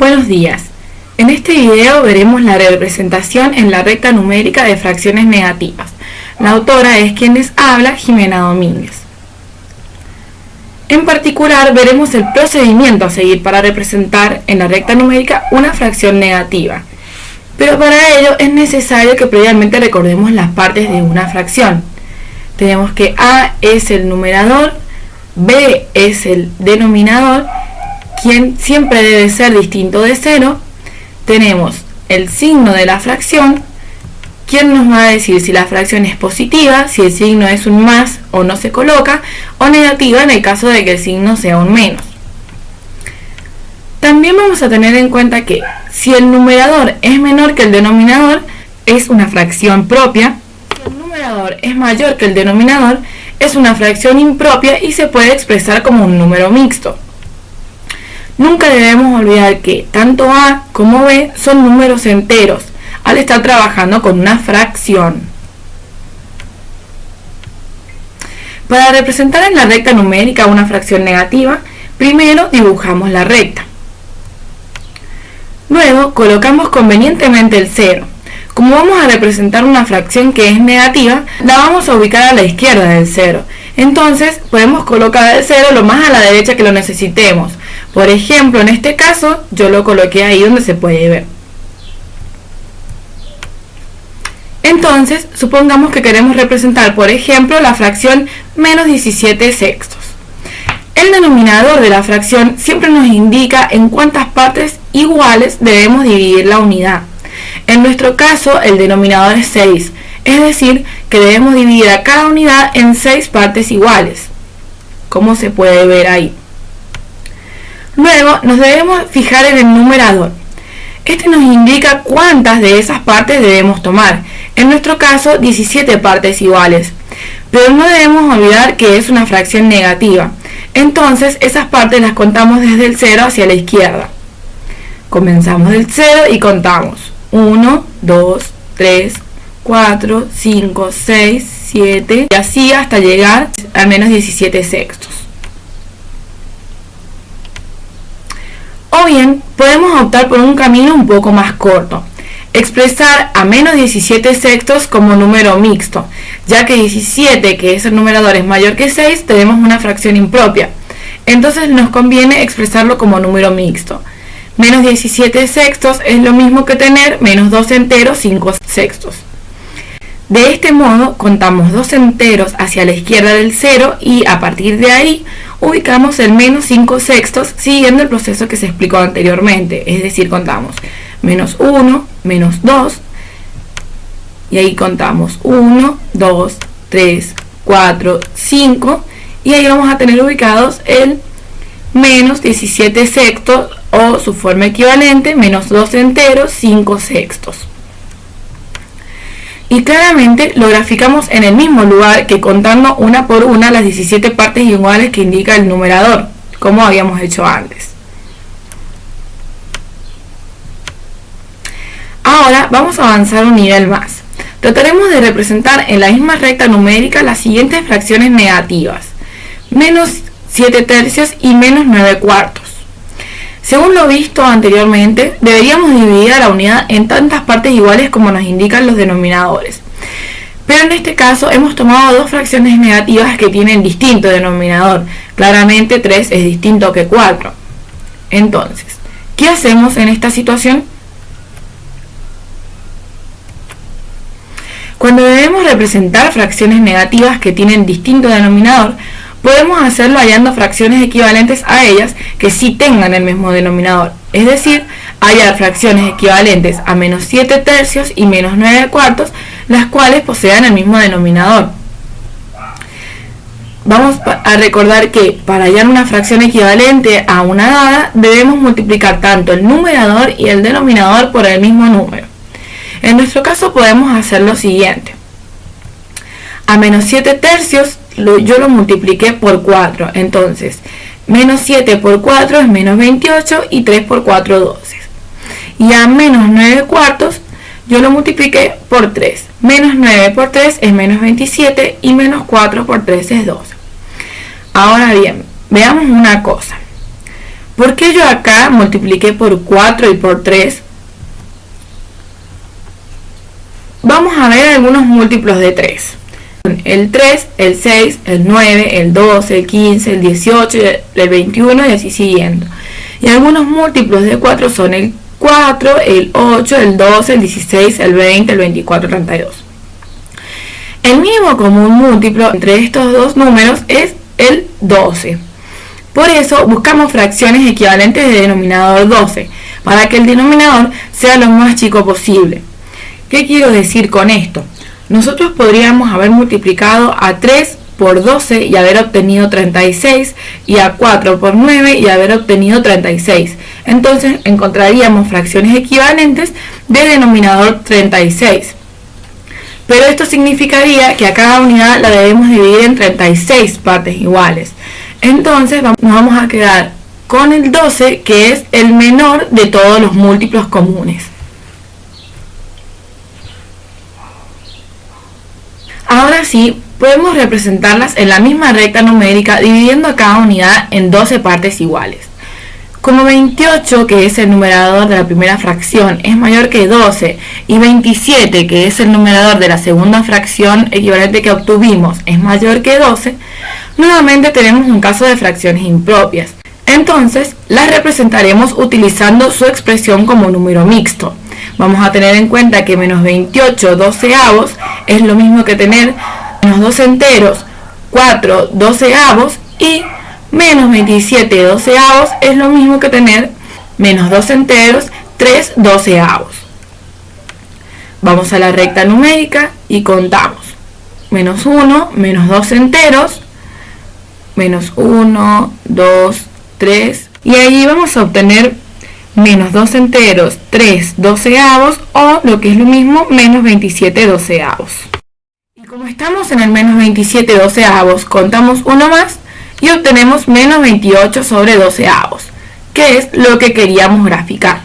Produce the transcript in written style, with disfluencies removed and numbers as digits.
Buenos días. En este video veremos la representación en la recta numérica de fracciones negativas. La autora es quien les habla, Jimena Domínguez. En particular, veremos el procedimiento a seguir para representar en la recta numérica una fracción negativa. Pero para ello es necesario que previamente recordemos las partes de una fracción. Tenemos que A es el numerador, B es el denominador, quien siempre debe ser distinto de 0. Tenemos el signo de la fracción, quien nos va a decir si la fracción es positiva, si el signo es un más o no se coloca, o negativa en el caso de que el signo sea un menos. También vamos a tener en cuenta que si el numerador es menor que el denominador, es una fracción propia. Si el numerador es mayor que el denominador, es una fracción impropia y se puede expresar como un número mixto. Nunca debemos olvidar que tanto A como B son números enteros al estar trabajando con una fracción. Para representar en la recta numérica una fracción negativa, primero dibujamos la recta. Luego colocamos convenientemente el 0. Como vamos a representar una fracción que es negativa, la vamos a ubicar a la izquierda del 0. Entonces podemos colocar el 0 lo más a la derecha que lo necesitemos. Por ejemplo, en este caso, yo lo coloqué ahí donde se puede ver. Entonces, supongamos que queremos representar, por ejemplo, la fracción menos 17 sextos. El denominador de la fracción siempre nos indica en cuántas partes iguales debemos dividir la unidad. En nuestro caso, el denominador es 6, es decir, que debemos dividir a cada unidad en 6 partes iguales, como se puede ver ahí. Luego nos debemos fijar en el numerador. Este nos indica cuántas de esas partes debemos tomar. En nuestro caso, 17 partes iguales. Pero no debemos olvidar que es una fracción negativa. Entonces, esas partes las contamos desde el 0 hacia la izquierda. Comenzamos del 0 y contamos 1, 2, 3, 4, 5, 6, 7 y así hasta llegar a menos 17 sextos. O bien, podemos optar por un camino un poco más corto, expresar a menos 17 sextos como número mixto, ya que 17, que es el numerador, es mayor que 6, tenemos una fracción impropia. Entonces nos conviene expresarlo como número mixto. Menos 17 sextos es lo mismo que tener menos 2 enteros 5 sextos. De este modo, contamos 2 enteros hacia la izquierda del 0 y a partir de ahí ubicamos el menos 5 sextos siguiendo el proceso que se explicó anteriormente. Es decir, contamos menos 1, menos 2 y ahí contamos 1, 2, 3, 4, 5 y ahí vamos a tener ubicados el menos 17 sextos o su forma equivalente, menos 2 enteros 5 sextos. Y claramente lo graficamos en el mismo lugar que contando una por una las 17 partes iguales que indica el numerador, como habíamos hecho antes. Ahora vamos a avanzar un nivel más. Trataremos de representar en la misma recta numérica las siguientes fracciones negativas: menos 7 tercios y menos 9 cuartos. Según lo visto anteriormente, deberíamos dividir a la unidad en tantas partes iguales como nos indican los denominadores. Pero en este caso hemos tomado dos fracciones negativas que tienen distinto denominador. Claramente 3 es distinto que 4. Entonces, ¿qué hacemos en esta situación? Cuando debemos representar fracciones negativas que tienen distinto denominador, podemos hacerlo hallando fracciones equivalentes a ellas que sí tengan el mismo denominador, es decir, hallar fracciones equivalentes a menos 7 tercios y menos 9 cuartos, las cuales posean el mismo denominador. Vamos a recordar que para hallar una fracción equivalente a una dada, debemos multiplicar tanto el numerador y el denominador por el mismo número. En nuestro caso podemos hacer lo siguiente. A menos 7 tercios yo lo multipliqué por 4, entonces menos 7 por 4 es menos 28 y 3 por 4 12. Y a menos 9 cuartos yo lo multipliqué por 3, menos 9 por 3 es menos 27 y menos 4 por 3 es 12. Ahora bien, veamos una cosa. ¿Por qué yo acá multipliqué por 4 y por 3? Vamos a ver algunos múltiplos de 3. El 3, el 6, el 9, el 12, el 15, el 18, el 21 y así siguiendo. Y algunos múltiplos de 4 son el 4, el 8, el 12, el 16, el 20, el 24, el 32. El mínimo común múltiplo entre estos dos números es el 12. Por eso buscamos fracciones equivalentes de denominador 12, para que el denominador sea lo más chico posible. ¿Qué quiero decir con esto? Nosotros podríamos haber multiplicado a 3 por 12 y haber obtenido 36, y a 4 por 9 y haber obtenido 36. Entonces encontraríamos fracciones equivalentes de denominador 36. Pero esto significaría que a cada unidad la debemos dividir en 36 partes iguales. Entonces nos vamos a quedar con el 12, que es el menor de todos los múltiplos comunes. Ahora sí, podemos representarlas en la misma recta numérica dividiendo a cada unidad en 12 partes iguales. Como 28, que es el numerador de la primera fracción, es mayor que 12, y 27, que es el numerador de la segunda fracción equivalente que obtuvimos, es mayor que 12, nuevamente tenemos un caso de fracciones impropias. Entonces, las representaremos utilizando su expresión como número mixto. Vamos a tener en cuenta que menos 28 doceavos es lo mismo que tener menos 2 enteros 4 doceavos, y menos 27 doceavos es lo mismo que tener menos 2 enteros 3 doceavos. Vamos a la recta numérica y contamos. Menos 1, menos 2 enteros, menos 1, 2, 3, y allí vamos a obtener menos 2 enteros 3 doceavos, o lo que es lo mismo, menos 27 doceavos. Y como estamos en el menos 27 doceavos, contamos uno más y obtenemos menos 28 sobre doceavos, que es lo que queríamos graficar.